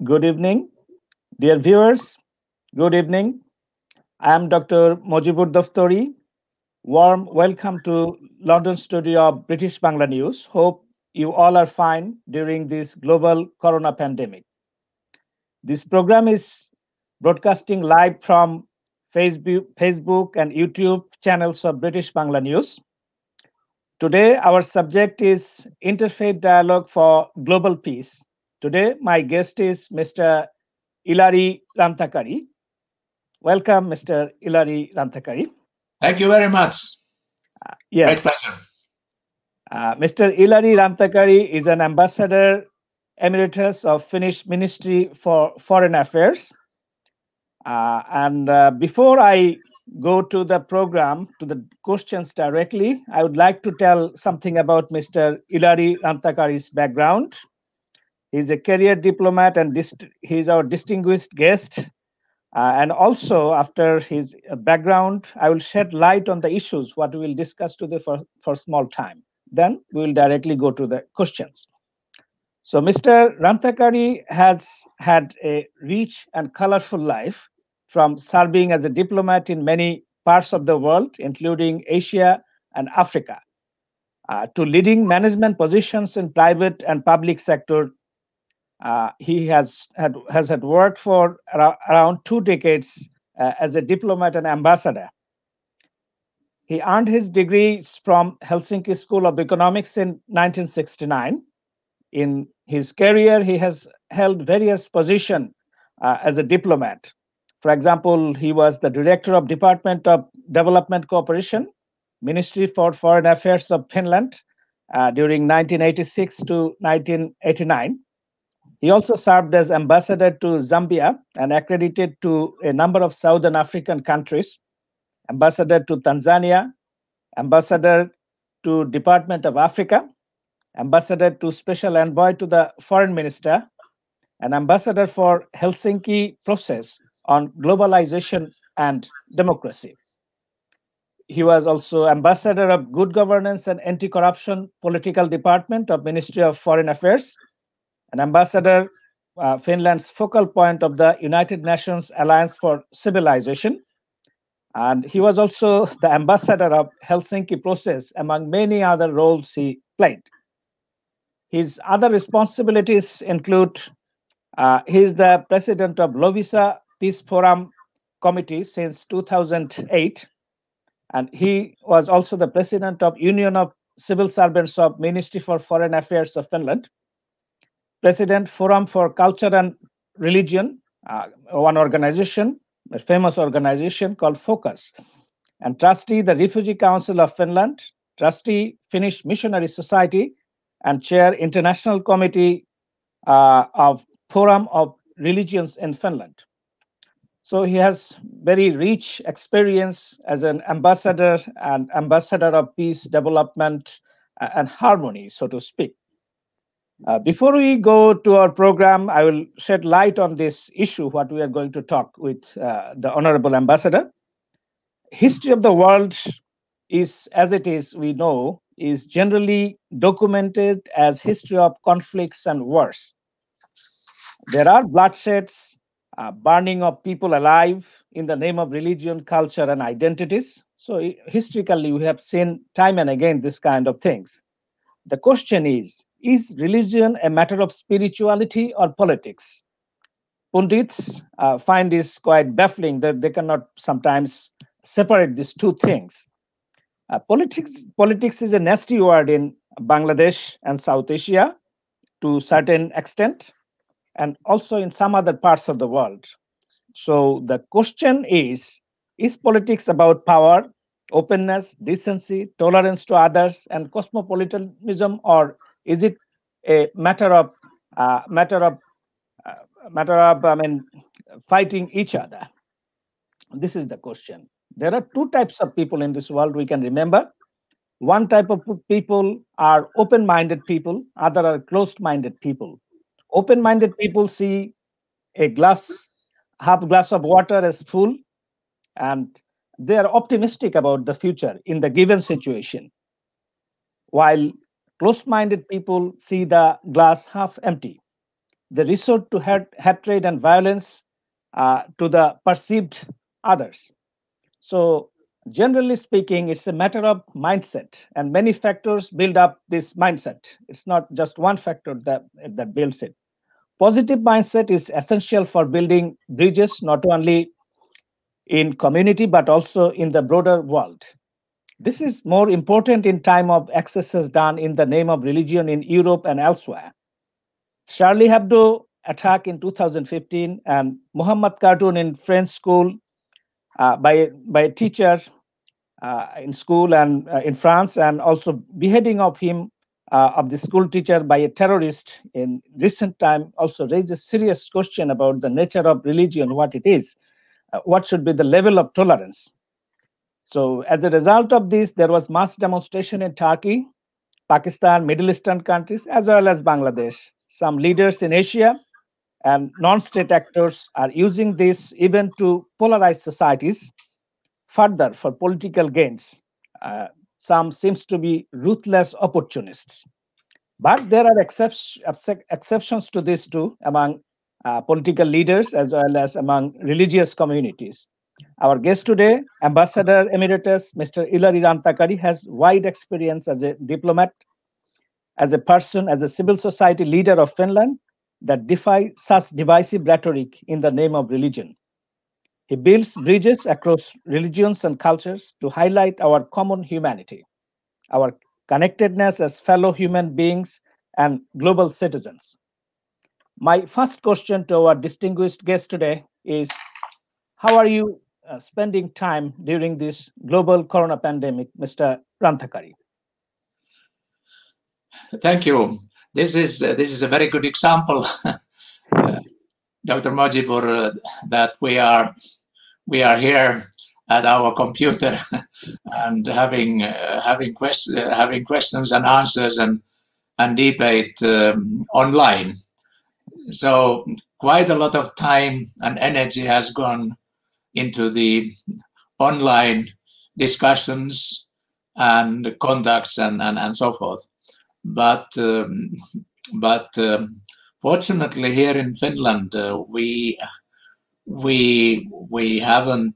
Good evening, dear viewers. Good evening. I am Dr. Mojibur Daftori. Warm welcome to London studio of British Bangla News. Hope you all are fine during this global corona pandemic. This program is broadcasting live from Facebook and YouTube channels of British Bangla News. Today, our subject is Interfaith Dialogue for Global Peace. Today, my guest is Mr. Ilari Rantakari. Welcome, Mr. Ilari Rantakari. Thank you very much. Great Yes, pleasure. Mr. Ilari Rantakari is an ambassador emeritus of Finnish Ministry for Foreign Affairs. And before I go to the program, to the questions directly, I would like to tell something about Mr. Ilari Rantakari's background. He's a career diplomat and he's our distinguished guest. And also, after his background, I will shed light on the issues what we will discuss today for small time. Then we will directly go to the questions. So, Mr. Rantakari has had a rich and colorful life, from serving as a diplomat in many parts of the world, including Asia and Africa, to leading management positions in private and public sector. He has had worked for around 2 decades as a diplomat and ambassador. He earned his degrees from Helsinki School of Economics in 1969. In his career, he has held various positions as a diplomat. For example, he was the director of Department of Development Cooperation, Ministry for Foreign Affairs of Finland during 1986 to 1989. He also served as ambassador to Zambia and accredited to a number of Southern African countries, ambassador to Tanzania, ambassador to Department of Africa, ambassador to Special Envoy to the Foreign Minister, and ambassador for Helsinki Process on Globalization and Democracy. He was also ambassador of Good Governance and Anti-Corruption Political Department of Ministry of Foreign Affairs, an ambassador, Finland's focal point of the United Nations Alliance for Civilization. And he was also the ambassador of Helsinki Process, among many other roles he played. His other responsibilities include he is the president of Lovisa Peace Forum Committee since 2008, and he was also the president of Union of Civil Servants of Ministry for Foreign Affairs of Finland, President Forum for Culture and Religion, one organization, a famous organization called Focus, and trustee the Refugee Council of Finland, trustee Finnish Missionary Society, and chair International Committee of Forum of Religions in Finland. So he has very rich experience as an ambassador and ambassador of peace, development, and harmony, so to speak. Before we go to our program, I will shed light on this issue, what we are going to talk with the Honorable Ambassador. History of the world is, as it is, we know, is generally documented as history of conflicts and wars. There are bloodsheds, burning of people alive in the name of religion, culture, and identities. So historically, we have seen time and again this kind of things. The question is religion a matter of spirituality or politics? Pundits find this quite baffling that they cannot sometimes separate these two things. Politics is a nasty word in Bangladesh and South Asia to a certain extent, and also in some other parts of the world. So the question is politics about power, openness, decency, tolerance to others, and cosmopolitanism, or is it a matter of fighting each other? This is the question. There are two types of people in this world we can remember. One type of people are open-minded people, other are closed-minded people. Open-minded people see half glass of water as full, and they are optimistic about the future in the given situation, while closed-minded people see the glass half empty. they resort to hatred and violence to the perceived others. So generally speaking, it's a matter of mindset, and many factors build up this mindset. It's not just one factor that builds it. Positive mindset is essential for building bridges, not only in community, but also in the broader world. This is more important in time of excesses done in the name of religion in Europe and elsewhere. Charlie Hebdo attack in 2015 and Muhammad cartoon in French school by a teacher in school and in France, and also beheading of him of the school teacher by a terrorist in recent time also raises serious question about the nature of religion, what it is, what should be the level of tolerance. So as a result of this, there was mass demonstration in Turkey, Pakistan, Middle Eastern countries, as well as Bangladesh. Some leaders in Asia and non-state actors are using this even to polarize societies further for political gains. Some seems to be ruthless opportunists. But there are exceptions to this too among political leaders as well as among religious communities. Our guest today, Ambassador Emeritus Mr. Ilari Rantakari, has wide experience as a diplomat, as a person, as a civil society leader of Finland that defy such divisive rhetoric in the name of religion. He builds bridges across religions and cultures to highlight our common humanity, our connectedness as fellow human beings and global citizens. My first question to our distinguished guest today is, how are you spending time during this global corona pandemic, Mr. Rantakari? Thank you. This is a very good example, Dr. Mojibur, that we are here at our computer and having questions and answers and debate online. So quite a lot of time and energy has gone into the online discussions and contacts and so forth. But fortunately here in Finland, we haven't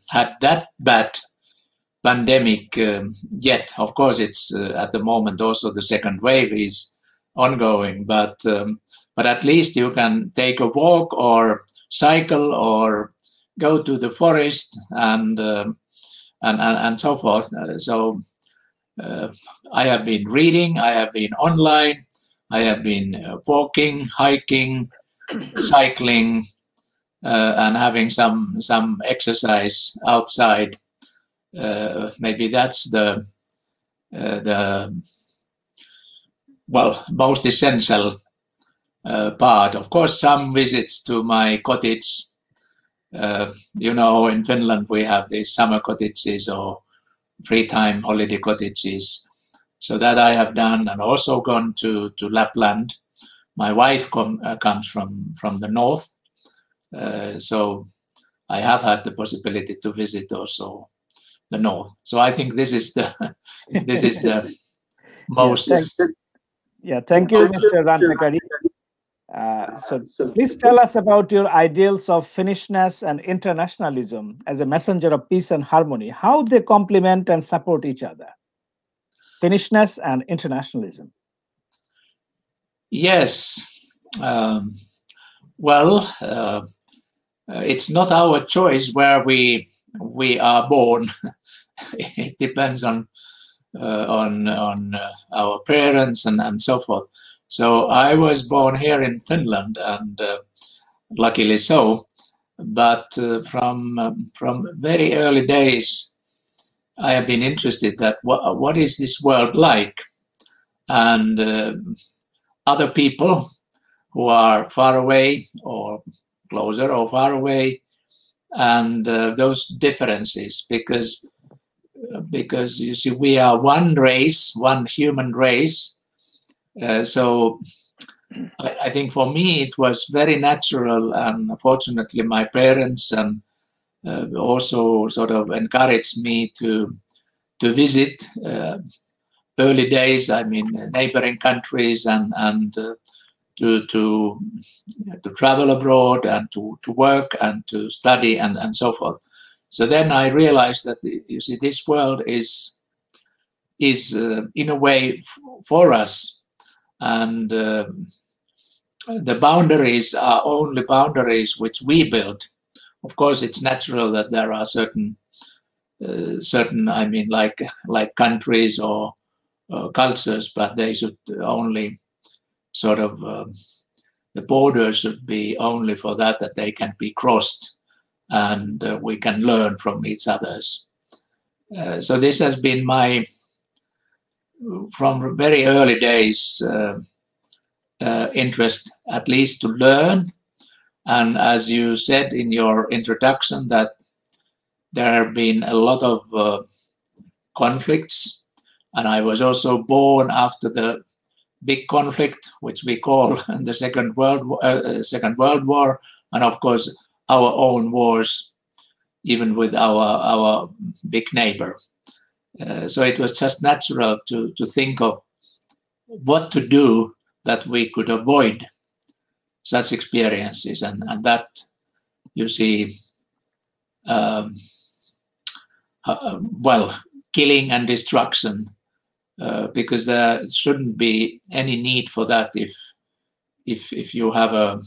had that bad pandemic yet. Of course, it's at the moment also the second wave is ongoing, but at least you can take a walk or cycle or go to the forest and so forth. So I have been reading, I have been online, I have been walking, hiking, cycling, and having some exercise outside. Maybe that's the most essential part. Of course, some visits to my cottage. You know, in Finland we have these summer cottages or free time holiday cottages. So that I have done, and also gone to Lapland. My wife comes from the north, so I have had the possibility to visit also the north. So I think this is the most. Thank you, Mr. Rantakari. So please tell us about your ideals of Finnishness and internationalism as a messenger of peace and harmony, how they complement and support each other. Finnishness and internationalism. Yes. It's not our choice where we are born. It depends on our parents and so forth. So I was born here in Finland, and luckily so. But from very early days, I have been interested that what is this world like, and other people who are far away or closer or far away, and those differences, because you see, we are one race, one human race. So I think for me it was very natural, and fortunately my parents and also sort of encouraged me to visit early days, I mean, neighboring countries and to travel abroad and to work and to study and so forth. So then I realized that, you see, this world is in a way for us, and the boundaries are only boundaries which we build. Of course, it's natural that there are certain, I mean, like countries or cultures, but they should only sort of, the borders should be only for that they can be crossed, and we can learn from each others. So this has been my, from very early days, interest, at least to learn. And as you said in your introduction, that there have been a lot of conflicts, and I was also born after the big conflict, which we call the Second World War, and of course our own wars, even with our big neighbor. So it was just natural to think of what to do that we could avoid such experiences, and that, you see, well, killing and destruction, because there shouldn't be any need for that if you have a,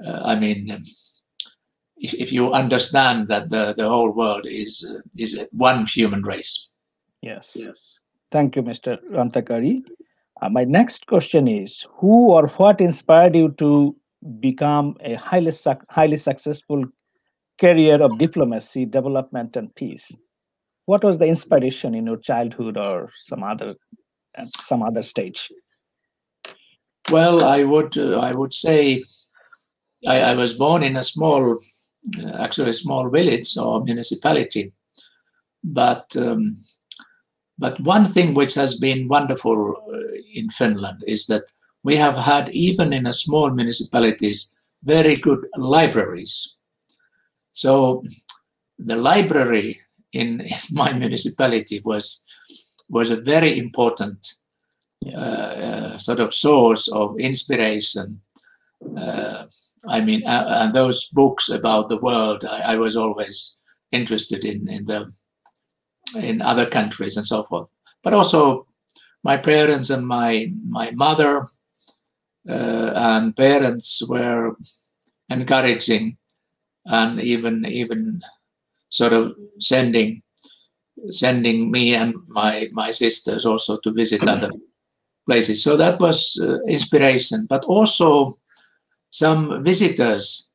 I mean, if you understand that the whole world is one human race. Yes. Thank you, Mr. Rantakari. My next question is, who or what inspired you to become a highly successful career of diplomacy, development, and peace? What was the inspiration in your childhood or at some other stage? Well, I would say I was born in a small, actually a small village or municipality, but one thing which has been wonderful in Finland is that we have had, even in a small municipalities, very good libraries. So the library in my municipality was a very important sort of source of inspiration. I mean, and those books about the world, I was always interested in other countries and so forth. But also my parents and my mother and parents were encouraging, and even sort of sending me and my sisters also to visit other places. So that was inspiration, but also some visitors,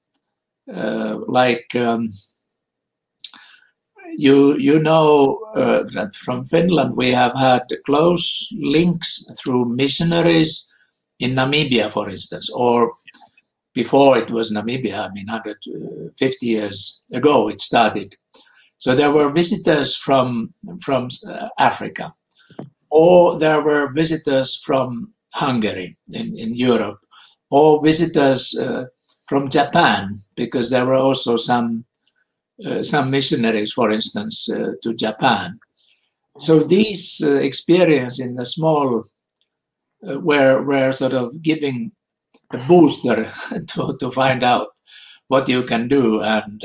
like you know that from Finland we have had close links through missionaries in Namibia, for instance, or before it was Namibia, I mean 150 years ago it started. So there were visitors from Africa, or there were visitors from Hungary in Europe, or visitors from Japan, because there were also some missionaries, for instance, to Japan. So these experience in the small were sort of giving a booster to find out what you can do, and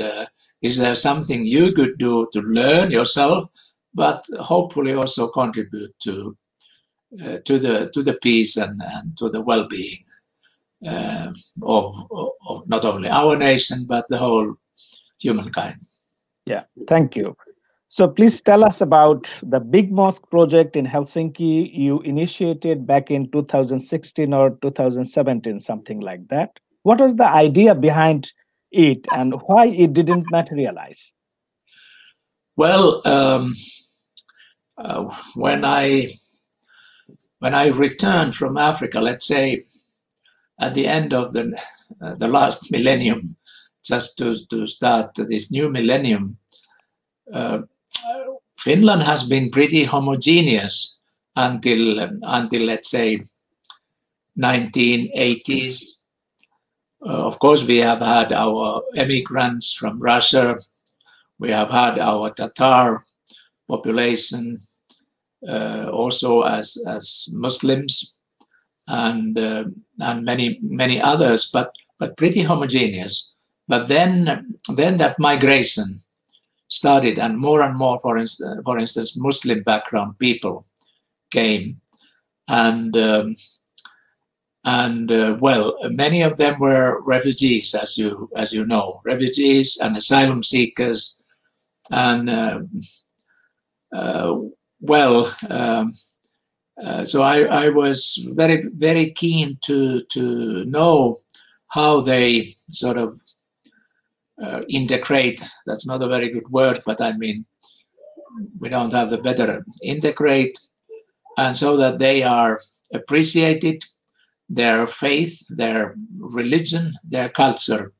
is there something you could do to learn yourself, but hopefully also contribute to the peace and to the well-being of not only our nation but the whole humankind. Yeah, thank you. So please tell us about the Big Mosque project in Helsinki you initiated back in 2016 or 2017, something like that. What was the idea behind it and why it didn't materialize? Well, when I returned from Africa, let's say at the end of the last millennium, just to start this new millennium, Finland has been pretty homogeneous until let's say 1980s. Of course, we have had our immigrants from Russia. We have had our Tatar population, also as Muslims. and many others, but pretty homogeneous. But then that migration started, and more, for instance, Muslim background people came, and well, many of them were refugees, as you know, refugees and asylum seekers, and so I was very keen to know how they sort of integrate. That's not a very good word, but I mean, we don't have the better, integrate, and so that they are appreciated, their faith, their religion, their culture.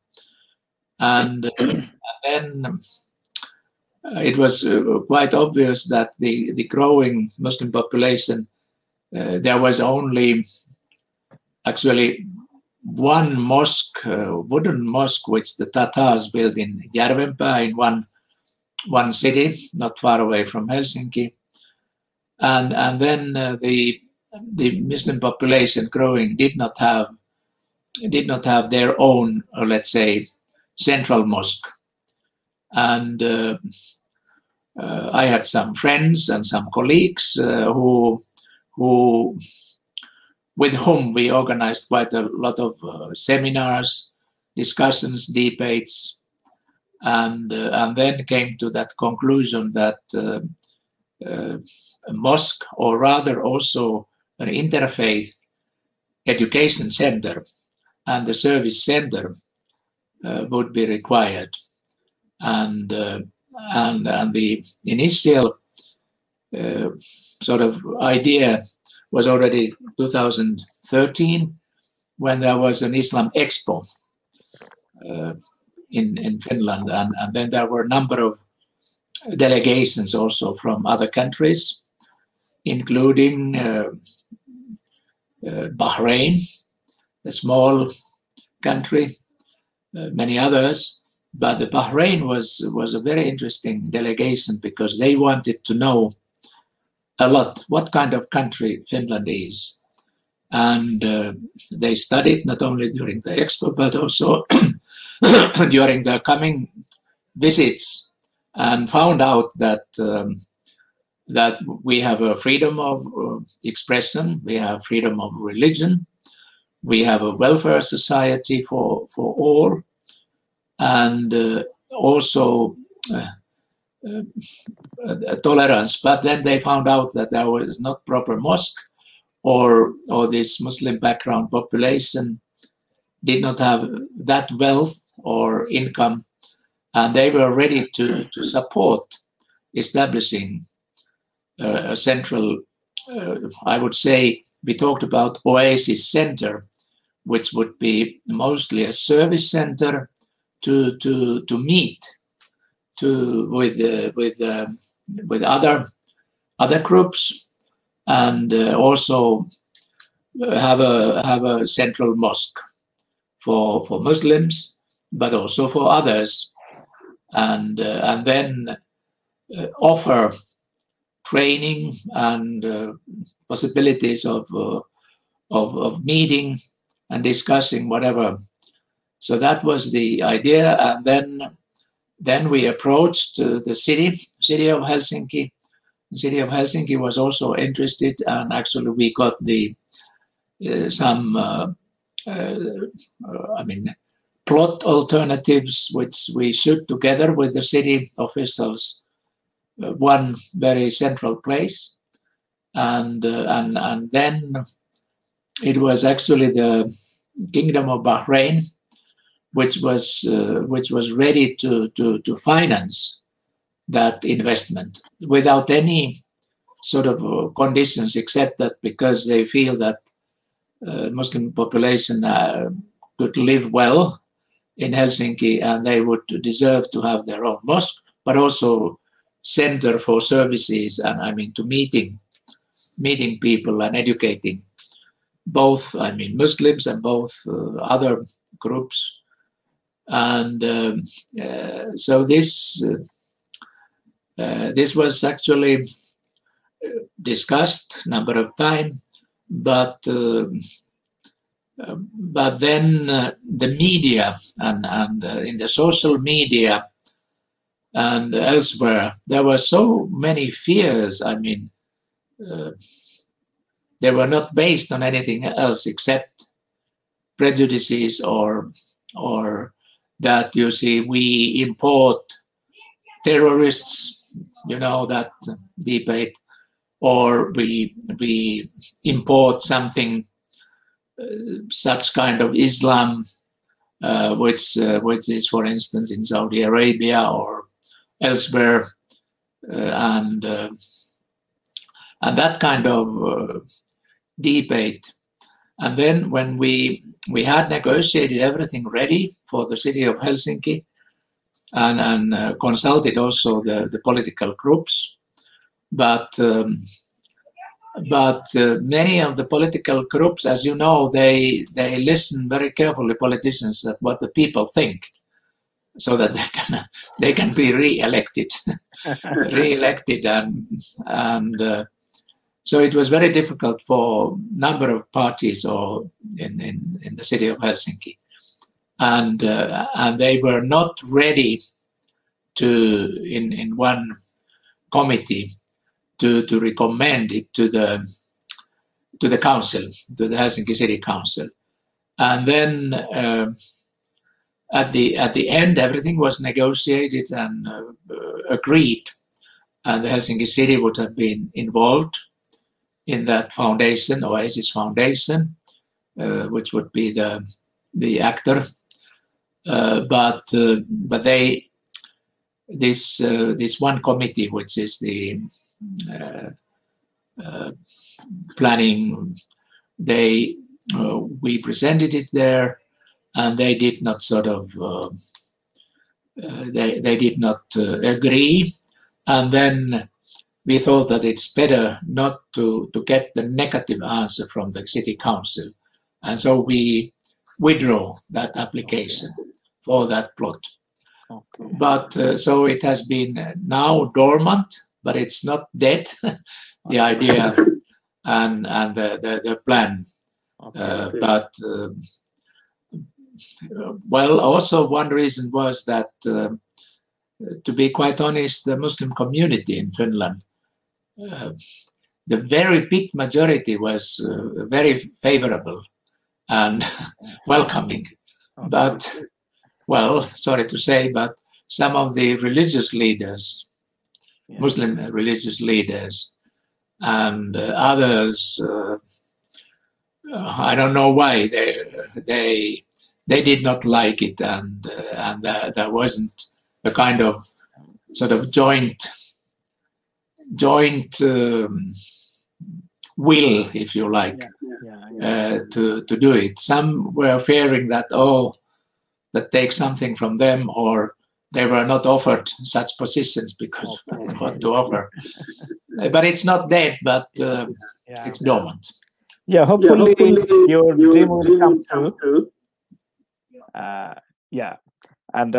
And then it was quite obvious that the growing Muslim population, there was only actually one mosque, wooden mosque, which the Tatars built in Järvenpää, in one city not far away from Helsinki, and then the Muslim population growing did not have their own, let's say, central mosque. And I had some friends and some colleagues with whom we organized quite a lot of seminars, discussions, debates, and then came to that conclusion that a mosque, or rather also an interfaith education center and the service center would be required. And the initial sort of idea was already 2013, when there was an Islam Expo in Finland, and then there were a number of delegations also from other countries, including Bahrain, a small country, many others. But the Bahrain was a very interesting delegation, because they wanted to know a lot what kind of country Finland is. And they studied not only during the expo, but also during the coming visits, and found out that that we have a freedom of expression, we have freedom of religion, we have a welfare society for all, and also tolerance. But then they found out that there was not proper mosque, or this Muslim background population did not have that wealth or income, and they were ready to support establishing a central, I would say, we talked about Oasis Center, which would be mostly a service center to meet with other groups, and also have a central mosque for Muslims, but also for others, and then offer training and possibilities of meeting and discussing whatever. So that was the idea, and then we approached the city of Helsinki. The city of Helsinki was also interested, and actually we got plot alternatives, which we should, together with the city officials, one very central place, and then it was actually the Kingdom of Bahrain which was ready to finance that investment without any sort of conditions, except that because they feel that Muslim population could live well in Helsinki, and they would deserve to have their own mosque, but also center for services, and I mean to meeting people and educating both, I mean, Muslims and both other groups. And so this was actually discussed a number of times, but then the media and in the social media and elsewhere, there were so many fears. I mean, they were not based on anything else except prejudices or that, you see, we import terrorists, you know, that debate, or we import something, such kind of Islam, which is, for instance, in Saudi Arabia or elsewhere, and that kind of debate. And then when we had negotiated everything ready for the city of Helsinki, and consulted also the political groups, but many of the political groups, as you know, they listen very carefully, politicians, that what the people think, so that they can be re-elected, and so it was very difficult for a number of parties or in the city of Helsinki, and they were not ready to in one committee to recommend it to the council, to the Helsinki City Council, and then at the end everything was negotiated and agreed, and the Helsinki City would have been involved in that foundation, Oasis Foundation, which would be the actor, but this one committee, which is the planning, we presented it there, and they did not sort of they did not agree, and then we thought that it's better not to get the negative answer from the city council, and so we withdraw that application for that plot. Okay. But so it has been now dormant, but it's not dead. The idea and the plan, okay. But well, also one reason was that, to be quite honest, the Muslim community in Finland, the very big majority was very favorable and welcoming. Okay. But, well, sorry to say, but some of the religious leaders, yeah, Muslim religious leaders, and others, I don't know why, they did not like it, and there wasn't a kind of sort of joint will, if you like, to do it. Some were fearing that, that takes something from them, or they were not offered such positions because what to offer. But it's not dead, but it's dormant. Yeah, hopefully your dream will come true. Yeah. And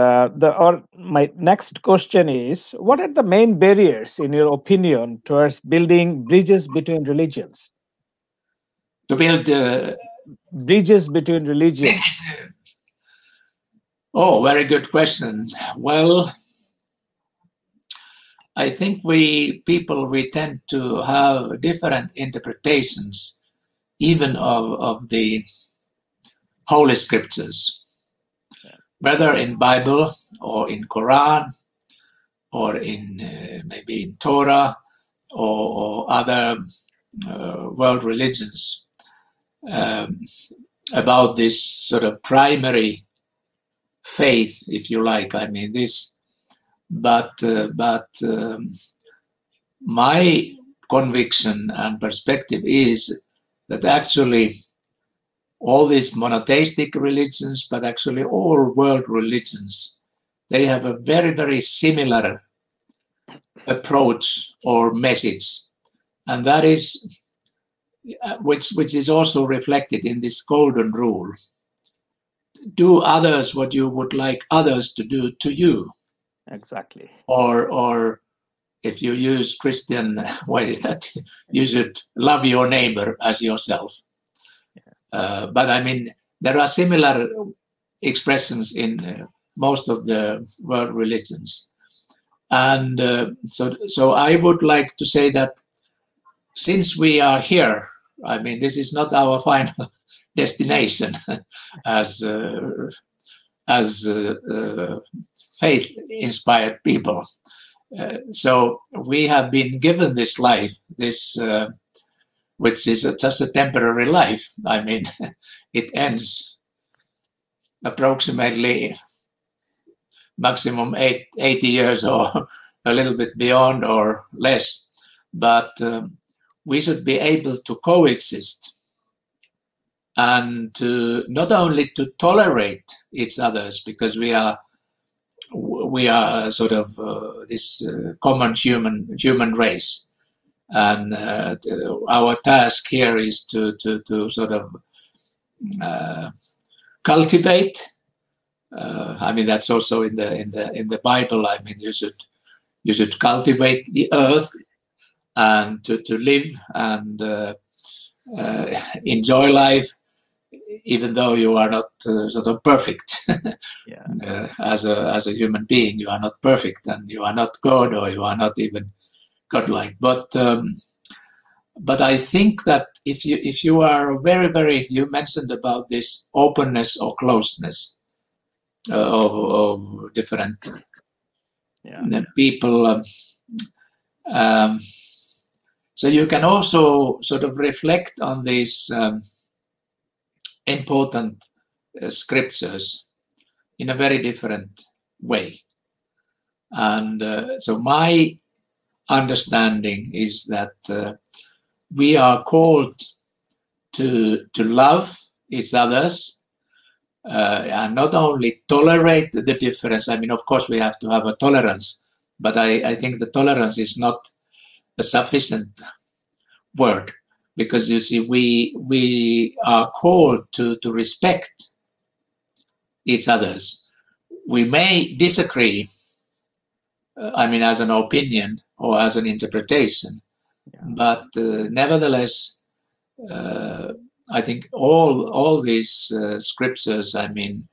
my next question is, what are the main barriers, in your opinion, towards building bridges between religions? To build bridges between religions. Oh, very good question. Well, I think we tend to have different interpretations, even of the Holy Scriptures. Whether in Bible or in Quran or in maybe in Torah or other world religions, about this sort of primary faith, if you like. I mean this, but my conviction and perspective is that actually all these monotheistic religions, but actually all world religions, they have a very, very similar approach or message. And that is, which is also reflected in this golden rule. Do others what you would like others to do to you. Exactly. Or if you use Christian way, that you should love your neighbor as yourself. But I mean, there are similar expressions in most of the world religions. And so I would like to say that since we are here, I mean, this is not our final destination as faith-inspired people. So we have been given this life, which is just a temporary life. I mean, it ends approximately maximum 80 years or a little bit beyond or less. But we should be able to coexist and to not only to tolerate each others, because we are sort of this common human race, and our task here is to sort of cultivate. I mean, that's also in the Bible. I mean, you should cultivate the earth and to live and enjoy life, even though you are not sort of perfect. As a human being, you are not perfect, and you are not God, or you are not even godlike. But I think that if you are very, you mentioned about this openness or closeness of different people. So you can also sort of reflect on these important scriptures in a very different way. And so my understanding is that we are called to love each others, and not only tolerate the difference. I mean, of course, we have to have a tolerance, but I think the tolerance is not a sufficient word, because you see, we are called to respect each others. We may disagree, I mean, as an opinion or as an interpretation, but nevertheless, I think all these scriptures, I mean,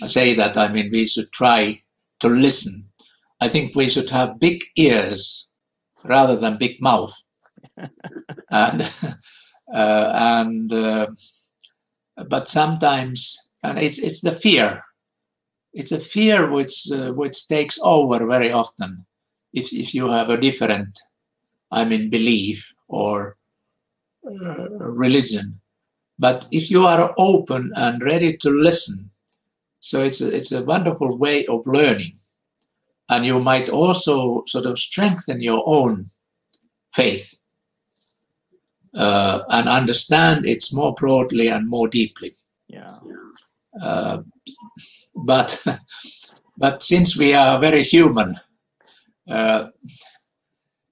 say that, I mean, we should try to listen. I think we should have big ears rather than big mouth. But sometimes, and it's the fear. It's a fear which takes over very often if you have a different, I mean, belief or religion. But if you are open and ready to listen, so it's a wonderful way of learning, and you might also sort of strengthen your own faith and understand it more broadly and more deeply. But since we are very human,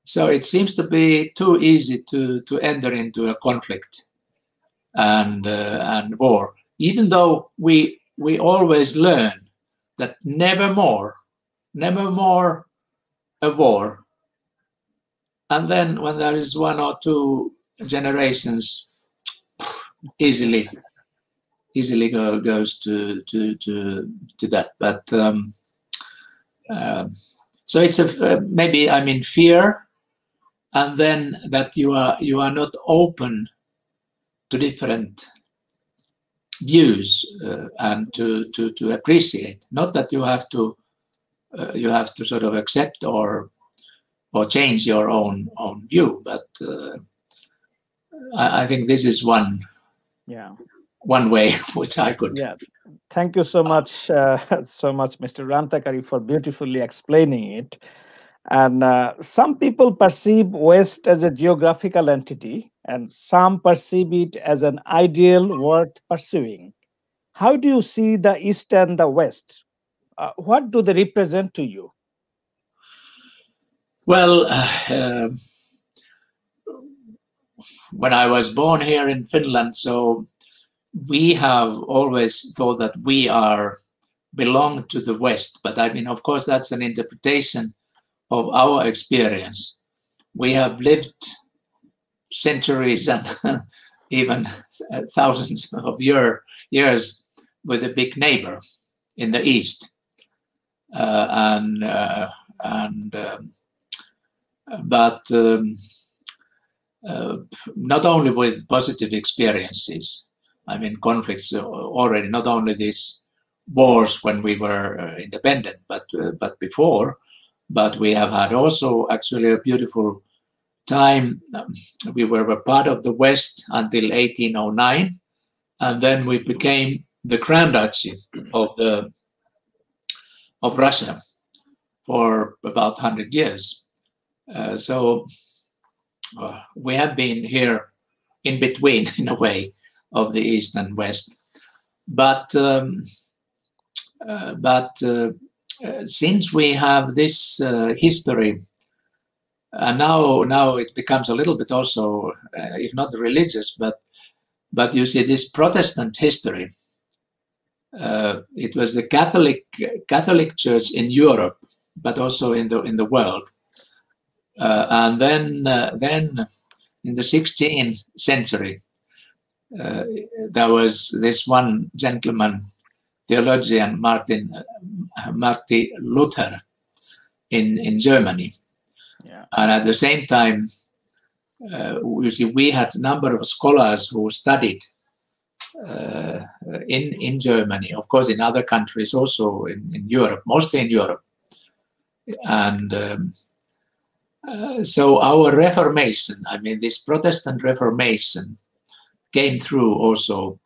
so it seems to be too easy to enter into a conflict and war, even though we always learn that never more a war. And then when there is one or two generations, easily goes to that. But so it's maybe, I mean, fear, and then that you are not open to different views and to appreciate. Not that you have to sort of accept or change your own view, but I think this is one way which I could. Thank you so much, Mr. Rantakari, for beautifully explaining it. And some people perceive West as a geographical entity, and some perceive it as an ideal worth pursuing. How do you see the East and the West? What do they represent to you? Well, when I was born here in Finland, so we have always thought that we belong to the West. But I mean, of course, that's an interpretation of our experience. We have lived centuries and even thousands of years with a big neighbor in the East. But not only with positive experiences, I mean, conflicts already, not only these wars when we were independent, but before, but we have had also actually a beautiful time. We were a part of the West until 1809, and then we became the Grand Duchy of Russia for about 100 years. So we have been here in between, in a way, of the East and West. But since we have this history, and now it becomes a little bit also, if not religious, but you see this Protestant history. It was the Catholic Church in Europe, but also in the world. And then in the 16th century, there was this one gentleman, theologian Martin Luther, in Germany. Yeah. And at the same time, you see, we had a number of scholars who studied in Germany, of course, in other countries also in Europe, mostly in Europe. And so our Reformation, I mean, this Protestant Reformation came through also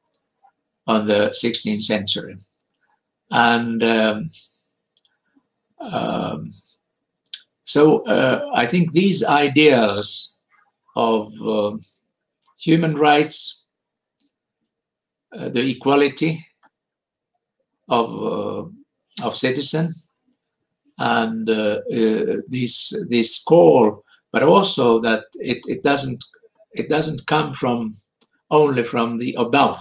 on the 16th century. And so I think these ideals of human rights, the equality of citizen, and this call, but also that it doesn't come from only from the above.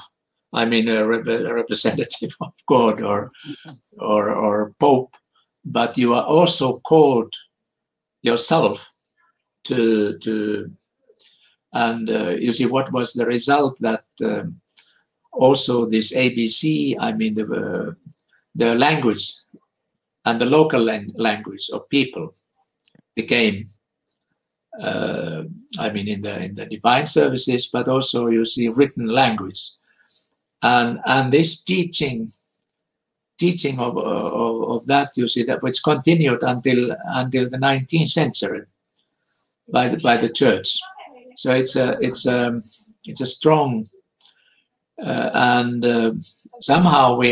I mean, a representative of God or Pope, but you are also called yourself to and you see what was the result, that also this ABC, I mean the language and the local language of people became I mean in the divine services, but also you see written language, and this teaching of that, you see, that which continued until the 19th century by the church. So it's a strong and somehow we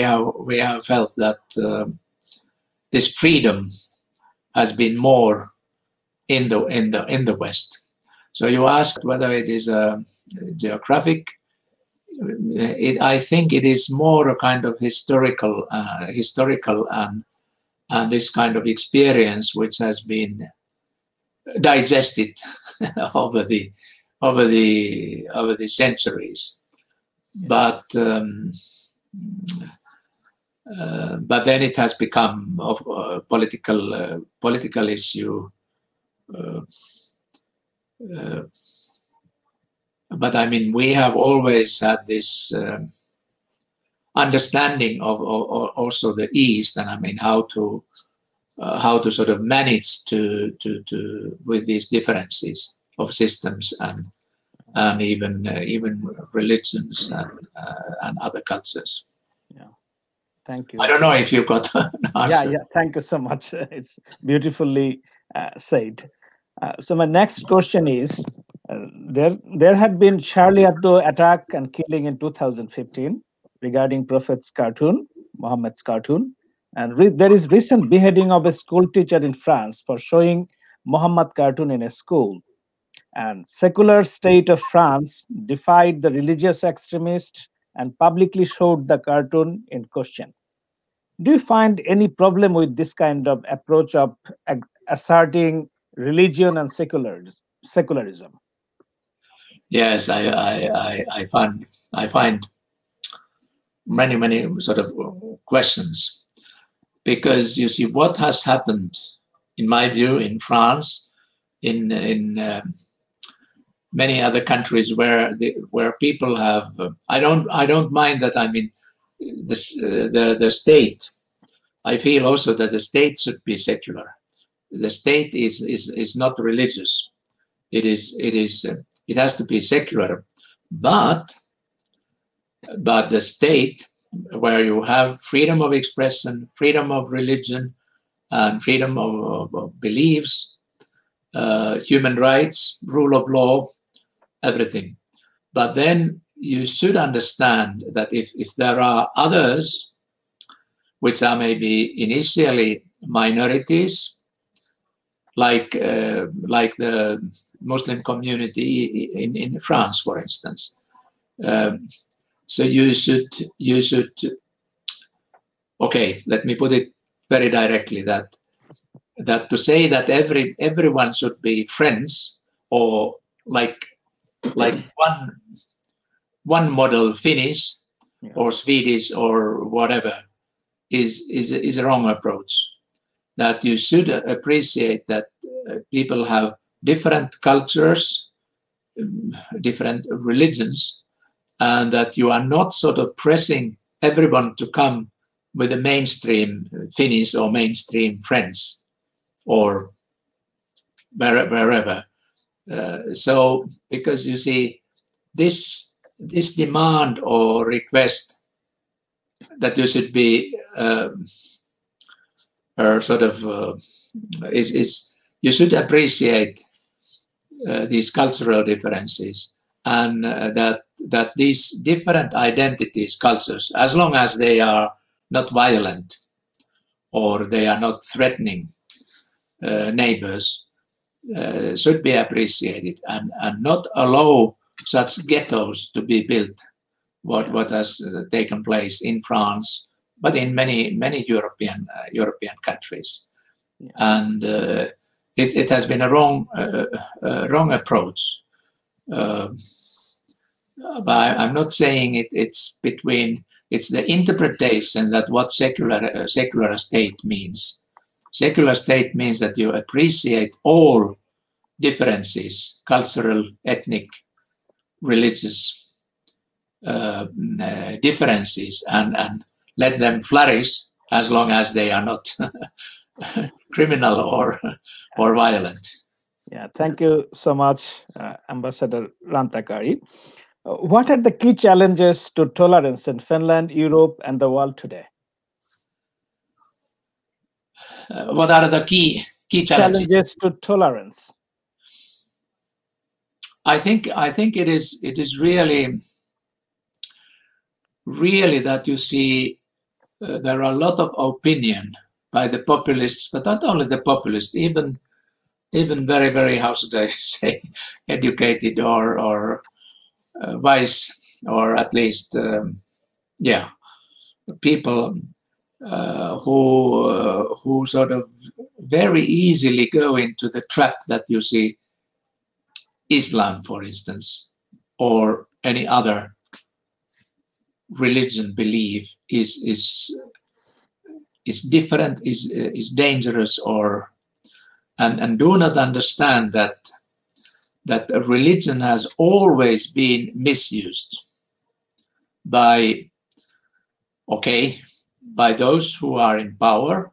have felt that this freedom has been more in the West. So you asked whether it is a geographic. I think it is more a kind of historical and this kind of experience which has been digested over the centuries. But then it has become of political issue. But I mean, we have always had this understanding of also the East, and I mean how to sort of manage to with these differences of systems and even religions and other cultures. Yeah, thank you. I don't know if you got an answer. Yeah, thank you so much. It's beautifully said. So my next question is, there had been Charlie Hebdo attack and killing in 2015 regarding Prophet's cartoon, Muhammad's cartoon, and there is recent beheading of a school teacher in France for showing Muhammad cartoon in a school. And secular state of France defied the religious extremist and publicly showed the cartoon in question. Do you find any problem with this kind of approach of asserting religion and secularism? Yes, I find many sort of questions, because you see what has happened in my view, in France, in many other countries where people have. I don't mind that. I mean, the state. I feel also that the state should be secular. The state is not religious. It has to be secular, but the state, where you have freedom of expression, freedom of religion, and freedom of beliefs, human rights, rule of law, everything. But then you should understand that if there are others which are maybe initially minorities, like the Muslim community in France, for instance. So you should. Okay, let me put it very directly that to say that everyone should be friends, or like one model Finnish or Swedish or whatever is a wrong approach. That you should appreciate that people have different cultures, different religions, and that you are not sort of pressing everyone to come with a mainstream Finnish or mainstream French or wherever. So, because you see, this demand or request that you should be you should appreciate these cultural differences, and that these different identities, cultures, as long as they are not violent or they are not threatening neighbors, should be appreciated, and not allow such ghettos to be built. What has taken place in France, but in many European countries, and it has been a wrong approach. But I'm not saying it's the interpretation that what secular state means. Secular state means that you appreciate all differences, cultural, ethnic, religious differences, and let them flourish as long as they are not criminal or violent. Yeah, thank you so much, Ambassador Rantakari. What are the key challenges to tolerance in Finland, Europe, and the world today? What are the key challenges to tolerance? I think it is really that you see there are a lot of opinion by the populists, but not only the populists, even very, very, how should I say, educated or wise, or at least people who sort of very easily go into the trap that you see Islam, for instance, or any other religion belief is different, is dangerous, or and do not understand that a religion has always been misused by those who are in power,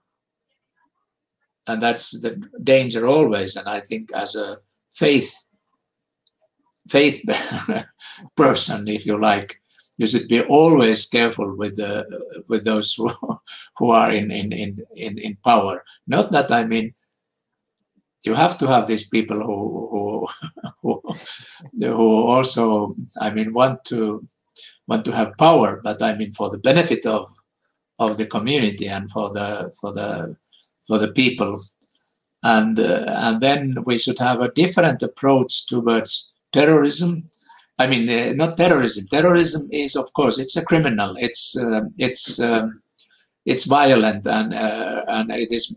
and that's the danger always. And I think as a faith person, if you like, you should be always careful with those who are in power. Not that I mean you have to have these people who also, I mean, want to have power, but I mean for the benefit of the community and for the people, and then we should have a different approach towards terrorism. I mean, not terrorism. Terrorism is, of course, it's a criminal. It's violent, and it is,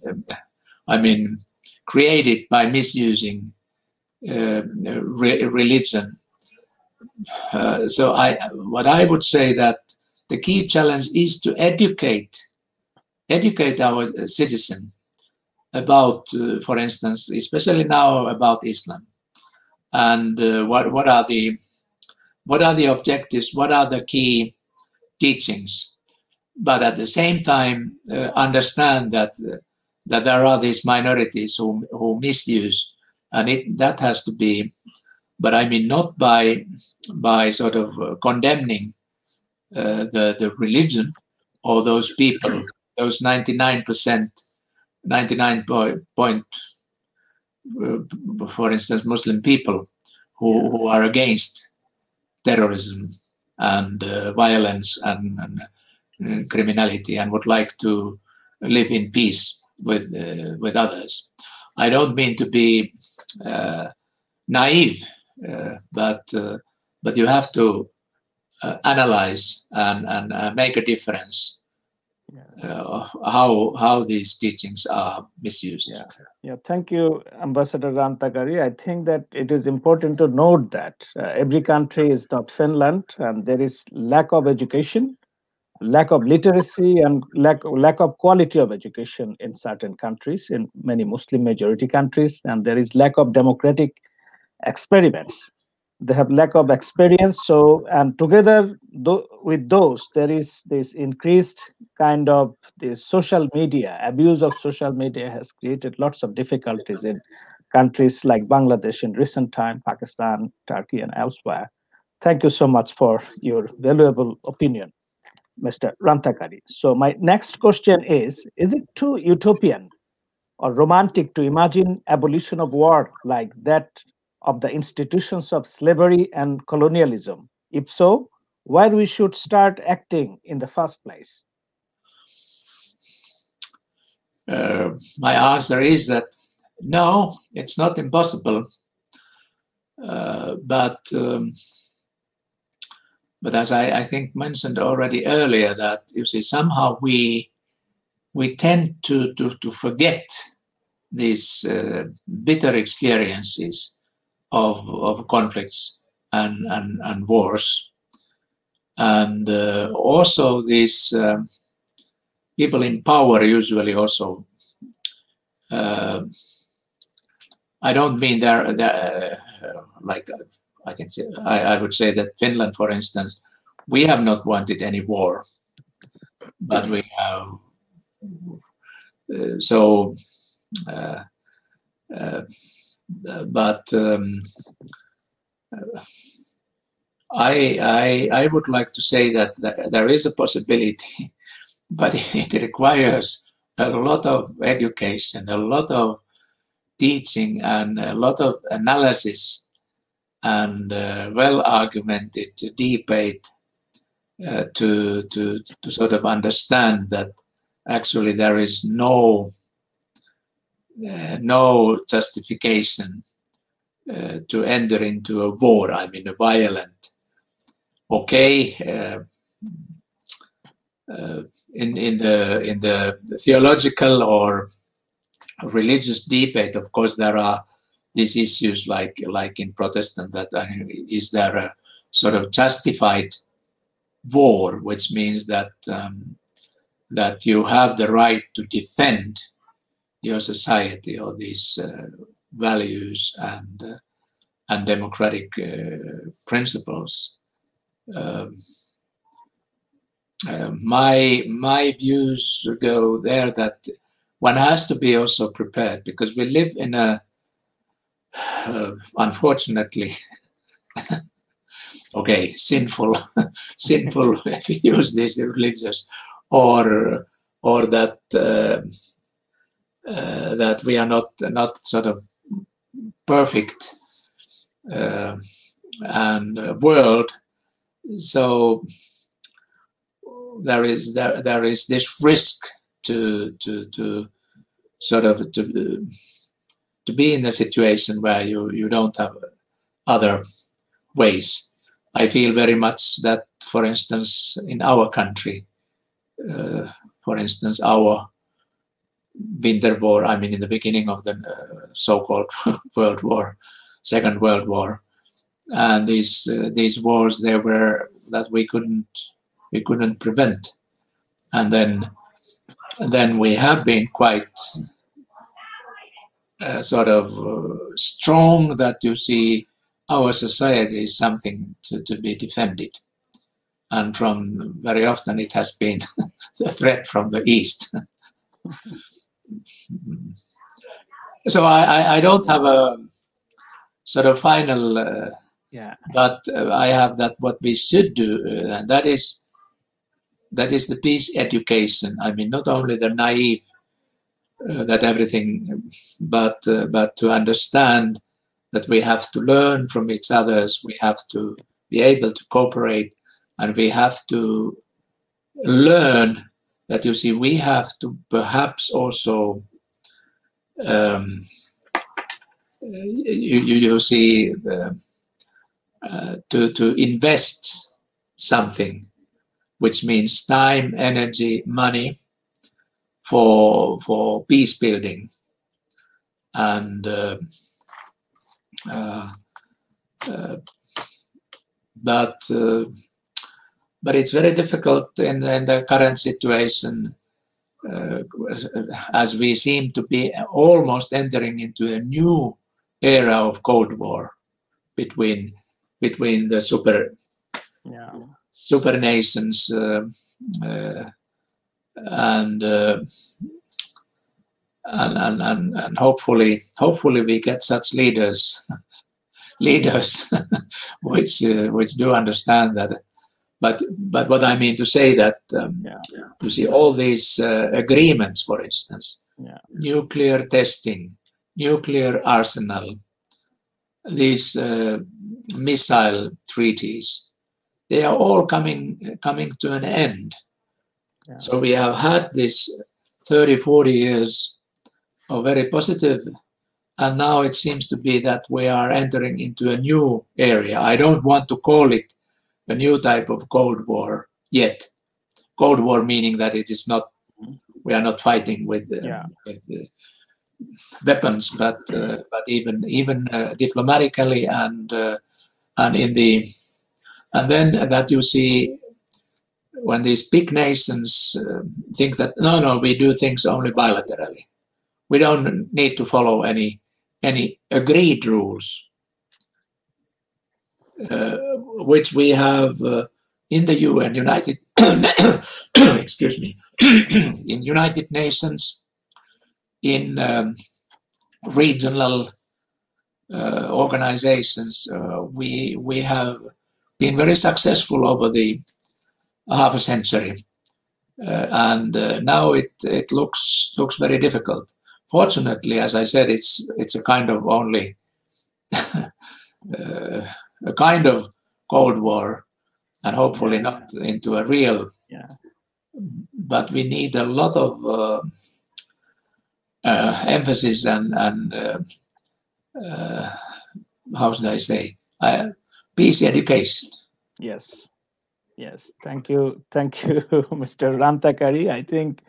I mean, created by misusing religion. So what I would say that the key challenge is to educate our citizen about, for instance, especially now about Islam, and what are the objectives, what are the key teachings, but at the same time understand that there are these minorities who misuse, and that has to be, but I mean not by sort of condemning the religion or those people, those 99%, 99 point, for instance, Muslim people who are against terrorism and violence and criminality and would like to live in peace with others. I don't mean to be naive, but you have to analyze and make a difference. How these teachings are misused. Yeah. Thank you, Ambassador Rantakari. I think that it is important to note that every country is not Finland, and there is lack of education, lack of literacy, and lack of quality of education in certain countries, in many Muslim majority countries, and there is lack of democratic experiments. They have lack of experience. So, and together with those, there is this increased kind of the social media, abuse of social media has created lots of difficulties in countries like Bangladesh in recent time, Pakistan, Turkey, and elsewhere. Thank you so much for your valuable opinion, Mr. Rantakari. So my next question is it too utopian or romantic to imagine abolition of war like that of the institutions of slavery and colonialism? If so, why we should start acting in the first place? My answer is that no, it's not impossible. But as I think mentioned already earlier, that you see somehow we tend to forget these bitter experiences of conflicts and wars, and also these people in power usually also. I don't mean they're like, I think I would say that Finland, for instance, we have not wanted any war, but we have I would like to say that there is a possibility, but it requires a lot of education, a lot of teaching, and a lot of analysis and well-argumented debate to sort of understand that actually there is no justification to enter into a war. I mean, a violent. Okay, in the theological or religious debate, of course, there are these issues like in Protestant, that is there a sort of justified war, which means that that you have the right to defend your society or these values and democratic principles. My views go there that one has to be also prepared, because we live in a unfortunately okay, sinful if we use this religious, or that that we are not sort of perfect and world. So there is this risk to sort of to be in a situation where you don't have other ways. I feel very much that, for instance, in our country, for instance, our winter war, I mean, in the beginning of the so-called World War, Second World War, and these wars, they were that we couldn't prevent, and then we have been quite sort of strong that you see our society is something to be defended. And from very often it has been the threat from the East. So I don't have a sort of final, but I have that what we should do, and that is the peace education. I mean, not only the naive that everything, but to understand that we have to learn from each others, we have to be able to cooperate, and we have to learn that, you see, we have to perhaps also you see to invest something, which means time, energy, money for peace building, and but it's very difficult in the current situation, as we seem to be almost entering into a new era of Cold War between the super nations, and hopefully we get such leaders which do understand that. But what I mean to say that you see all these agreements, for instance, nuclear testing, nuclear arsenal, these missile treaties, they are all coming to an end. So we have had this 30, 40 years of very positive, and now it seems to be that we are entering into a new area. I don't want to call it a new type of Cold War yet. Cold War meaning that it is not, we are not fighting with weapons, but even diplomatically, and in the, and then that you see when these big nations think that no, we do things only bilaterally. We don't need to follow any agreed rules, which we have in the UN, United, excuse me, in United Nations, in regional organizations. We have been very successful over the half a century, and now it looks very difficult. Fortunately, as I said, it's a kind of only a kind of Cold War, and hopefully not into a real. But we need a lot of emphasis and how should I say, peace education. Yes. Thank you, Mr. Rantakari. I think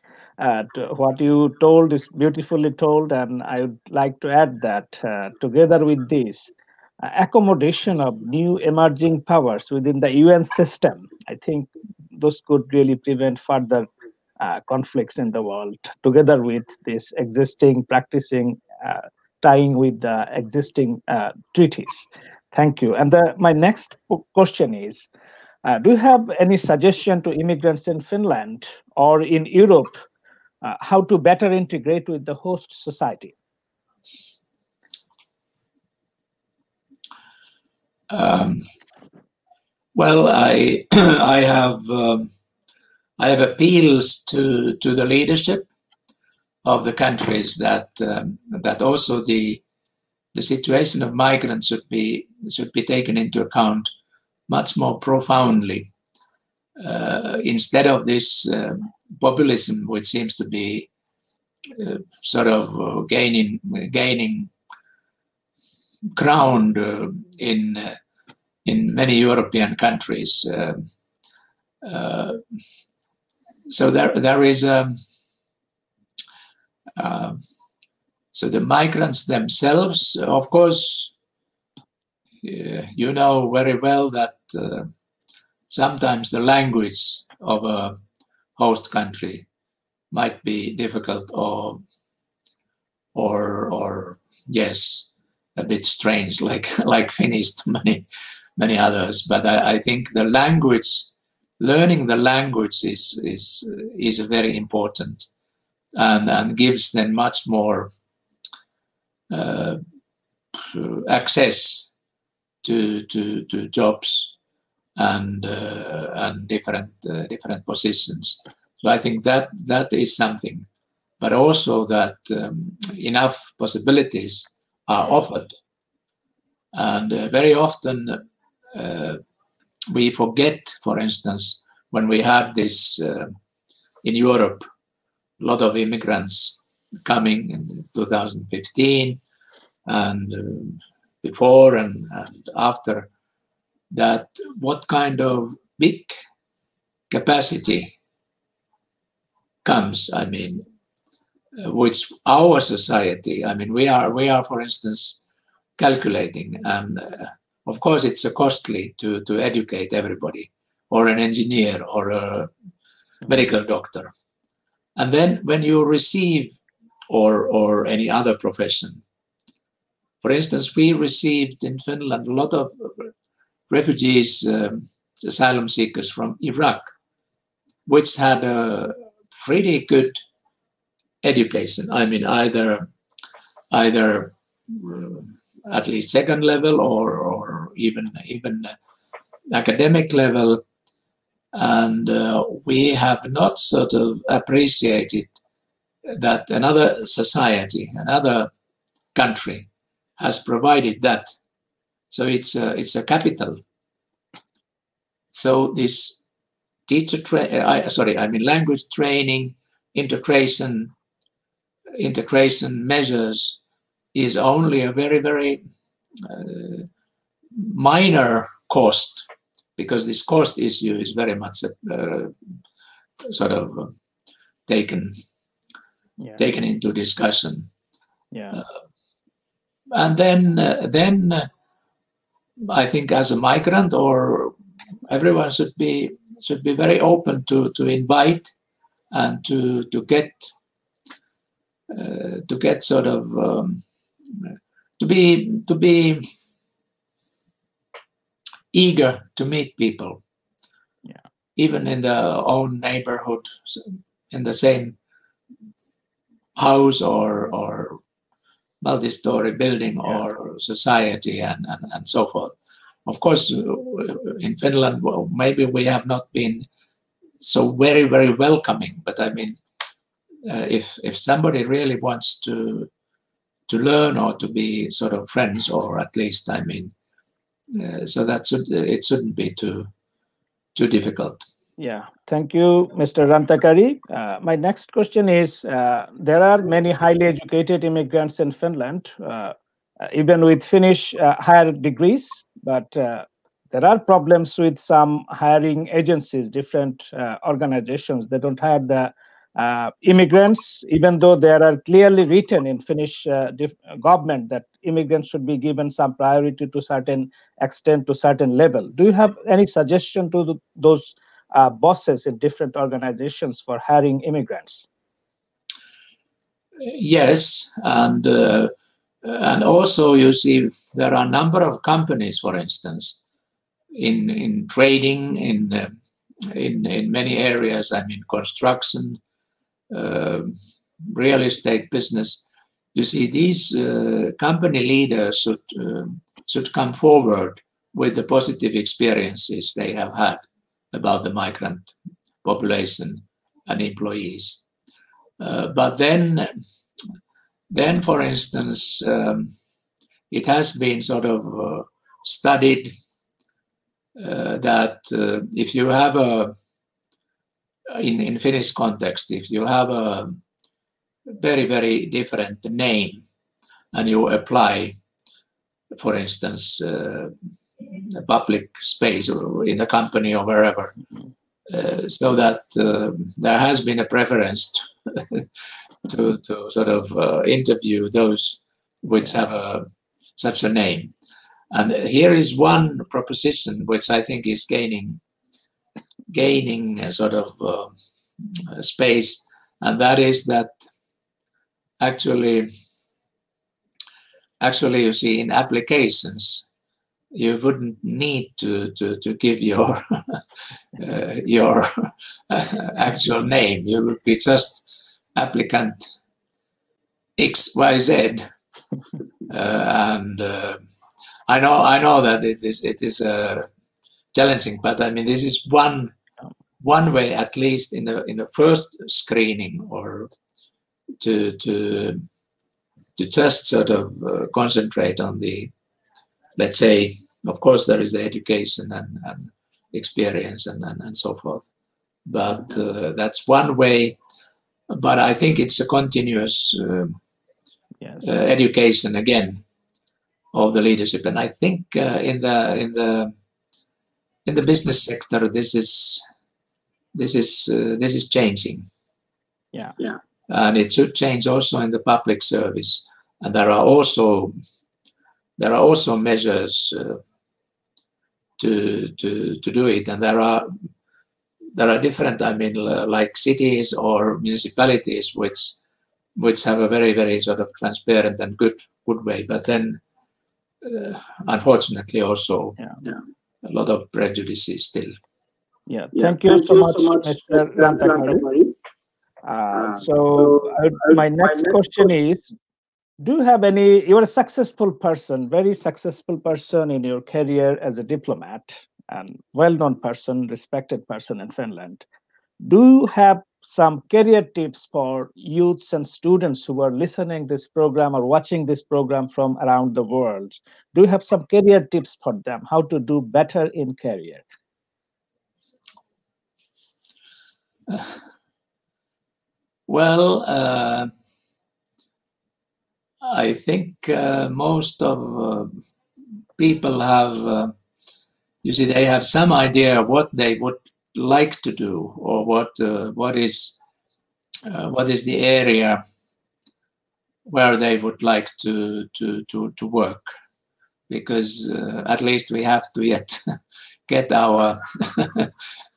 what you told is beautifully told, and I would like to add that together with this accommodation of new emerging powers within the UN system, I think those could really prevent further conflicts in the world, together with this existing practicing tying with the existing treaties. Thank you. And my next question is, do you have any suggestion to immigrants in Finland or in Europe how to better integrate with the host society? Well, I have appeals to the leadership of the countries that also the situation of migrants should be taken into account much more profoundly, instead of this populism, which seems to be sort of gaining ground in many European countries. So there is so the migrants themselves, of course, you know very well that sometimes the language of a host country might be difficult or yes, a bit strange, like Finnish to many others. But I think the language, learning the language is very important, and gives them much more access to jobs and different positions. So I think that is something, but also that enough possibilities are offered, and very often we forget, for instance, when we had this in Europe, a lot of immigrants coming in 2015 and before and after that, what kind of big capacity comes, I mean, which our society, I mean, we are, for instance, calculating, and of course it's costly to educate everybody, or an engineer or a medical doctor. And then when you receive, or any other profession, for instance, we received in Finland a lot of refugees, asylum seekers from Iraq, which had a pretty good education. I mean, either at least second level or even academic level, and we have not sort of appreciated that another society, another country has provided that. So it's a capital. So this language training, integration measures is only a very, very minor cost, because this cost issue is very much sort of taken into discussion. Yeah. And then I think as a migrant, or everyone should be very open to invite and to get sort of to be eager to meet people, even in their own neighborhood, in the same house or multi-story building or society, and so forth. Of course, in Finland, maybe we have not been so very, very welcoming, but I mean, if somebody really wants to learn or to be sort of friends, or at least, I mean, so it shouldn't be too difficult. Yeah, thank you, Mr. Rantakari. My next question is, there are many highly educated immigrants in Finland, even with Finnish higher degrees, but there are problems with some hiring agencies, different organizations. They don't have the immigrants, even though there are clearly written in Finnish government that immigrants should be given some priority to certain extent, to certain level. Do you have any suggestion to those bosses in different organizations for hiring immigrants? Yes, and also you see there are a number of companies, for instance, in trading, in many areas. I mean, construction, real estate business. You see, these company leaders should come forward with the positive experiences they have had about the migrant population and employees. But then, for instance, it has been sort of studied that if you have in Finnish context, if you have a very, very different name and you apply, for instance, a public space or in the company or wherever, so that there has been a preference to sort of interview those which have such a name. And here is one proposition which I think is gaining sort of space, and that is that actually actually, you see, in applications, you wouldn't need to give your your actual name. You would be just applicant XYZ, and I know that it is challenging, but I mean, this is one way, at least in the first screening, or to just sort of concentrate on the, let's say, of course there is the education and experience and so forth, but that's one way. But I think it's a continuous education again of the leadership, and I think in the business sector this is changing. Yeah. And it should change also in the public service. And there are also measures to do it. And there are different, I mean, like cities or municipalities which have a very, very sort of transparent and good way. But then, unfortunately, also a lot of prejudices still. Yeah. Thank you so much, Mr. Rantakari. So my next question is, do you have any, you're a successful person, very successful person in your career as a diplomat and well-known person, respected person in Finland. Do you have some career tips for youths and students who are listening this program or watching this program from around the world? Do you have some career tips for them, how to do better in career? Well, I think most of people have, you see, they have some idea what they would like to do, or what is the area where they would like to work, because at least we have to yet get our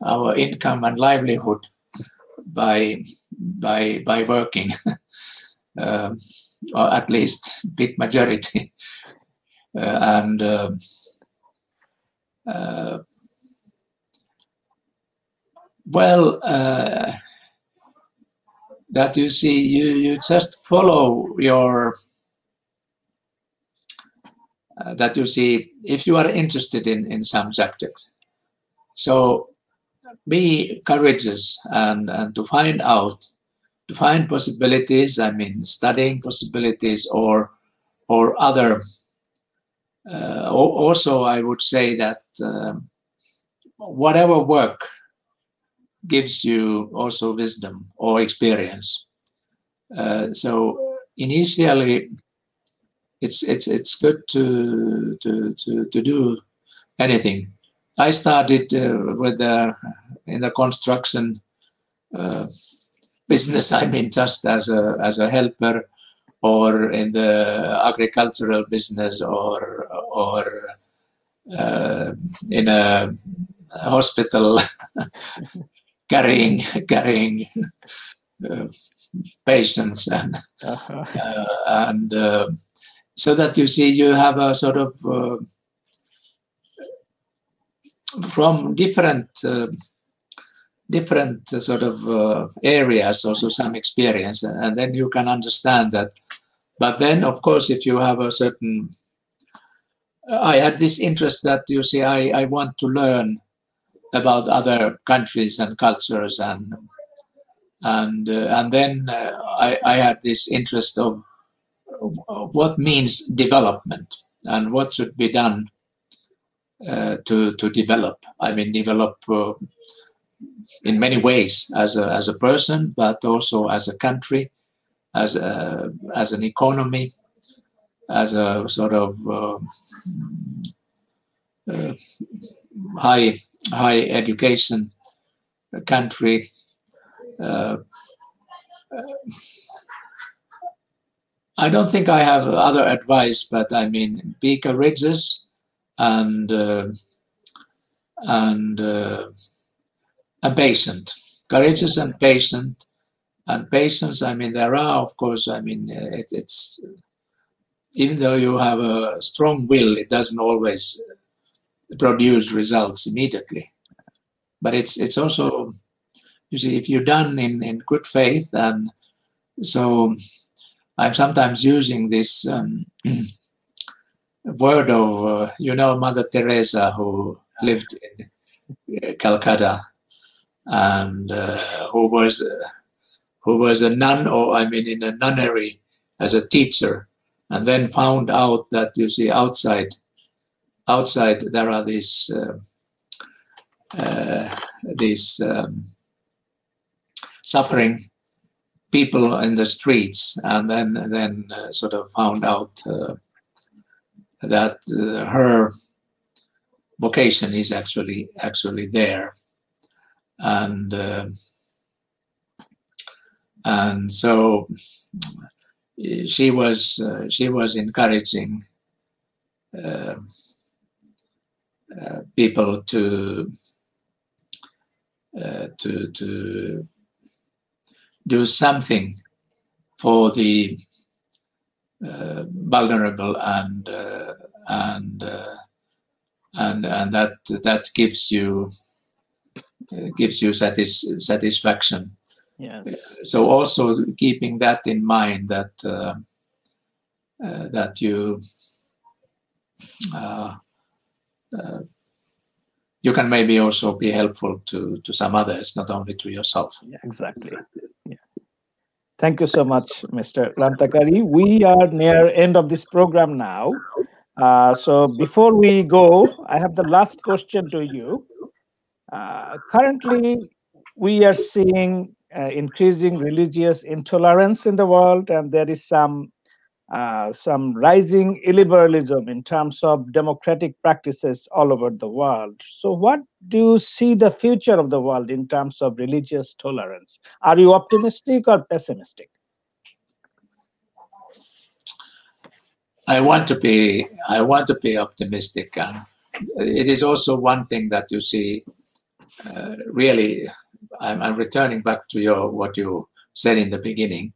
our income and livelihood by working, or at least big majority, and well, that you see, you just follow your, that you see, if you are interested in some subject, so be courageous and to find possibilities, I mean, studying possibilities or other. Also, I would say that whatever work gives you also wisdom or experience. So initially, it's good to do anything. I started with in the construction business. I mean, just as a helper, or in the agricultural business, or in a hospital, carrying patients, and so that you see, you have a sort of from different sort of areas also some experience, and then you can understand that. But then, of course, if you have a certain, I had this interest that you see, I want to learn about other countries and cultures, and then I had this interest of what means development and what should be done to develop. I mean, develop in many ways as a person, but also as a country, as an economy, as a sort of high education country. I don't think I have other advice, but I mean, be courageous and patient. Courageous and patient. And patience, I mean, there are, of course, I mean, it's even though you have a strong will, it doesn't always produce results immediately. But it's also, you see, if you're done in good faith, and so I'm sometimes using this word of, Mother Teresa, who lived in Calcutta, and who was a nun, or in a nunnery as a teacher, and then found out that, you see, outside there are these suffering people in the streets, and then sort of found out that her vocation is actually there, and so she was encouraging people to do something for the vulnerable, and that gives you satisfaction. Yes. So also keeping that in mind, that that you can maybe also be helpful to some others, not only to yourself. Yeah, exactly. Yeah. Thank you so much, Mr. Rantakari. We are near end of this program now. So before we go, I have the last question to you. Currently, we are seeing increasing religious intolerance in the world, and there is some rising illiberalism in terms of democratic practices all over the world. So what do you see the future of the world in terms of religious tolerance? Are you optimistic or pessimistic? I want to be optimistic, and it is also one thing that you see. Really, I'm returning back to what you said in the beginning.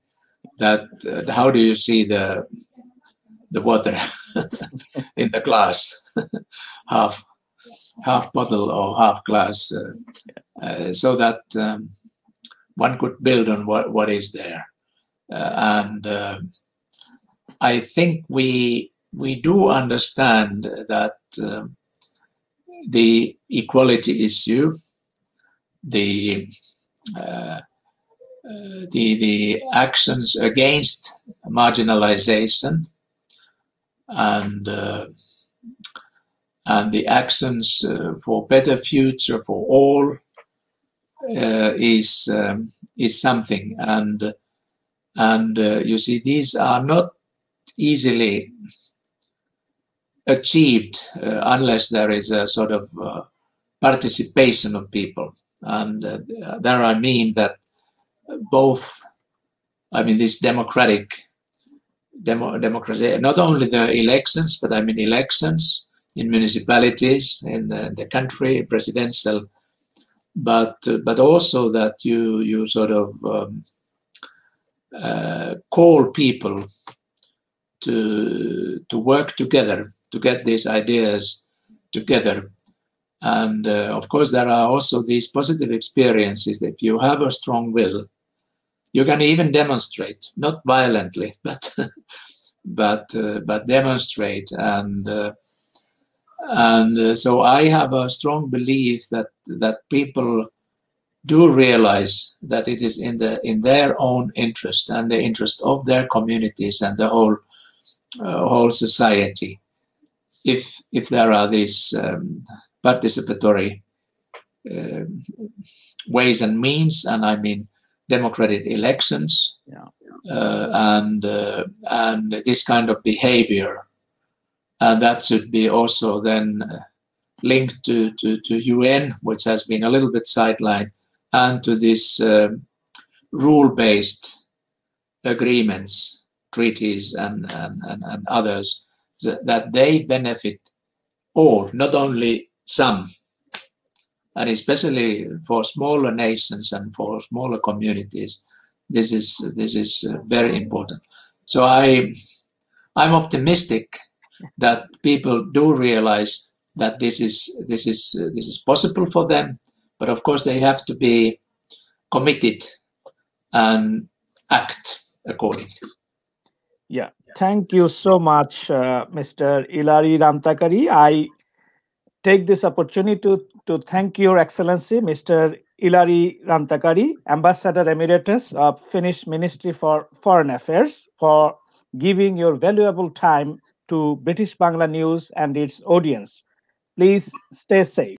That how do you see the water in the glass, half bottle or half glass, so that one could build on what is there, and I think we do understand that the equality issue, the actions against marginalization, and the actions for better future for all is something, and you see, these are not easily achieved unless there is a sort of participation of people, and there I mean that both, this democracy, not only the elections, but elections in municipalities, in the country, presidential, but also that you sort of call people to work together to get these ideas together. And of course, there are also these positive experiences that if you have a strong will, you can even demonstrate, not violently, but demonstrate. And so I have a strong belief that people do realize that it is in their own interest and the interest of their communities and the whole society, if there are these participatory ways and means, and democratic elections, and this kind of behavior, and that should be also then linked to UN, which has been a little bit sidelined, and to this rule-based agreements, treaties, and others, that they benefit all, not only some, and especially for smaller nations and for smaller communities. This is very important. So I I'm optimistic that people do realize that this is possible for them, but of course they have to be committed and act accordingly. Yeah, thank you so much, Mr. Ilari Rantakari. I take this opportunity to thank Your Excellency, Mr. Ilari Rantakari, Ambassador Emeritus of Finnish Ministry for Foreign Affairs, for giving your valuable time to British Bangla News and its audience. Please stay safe.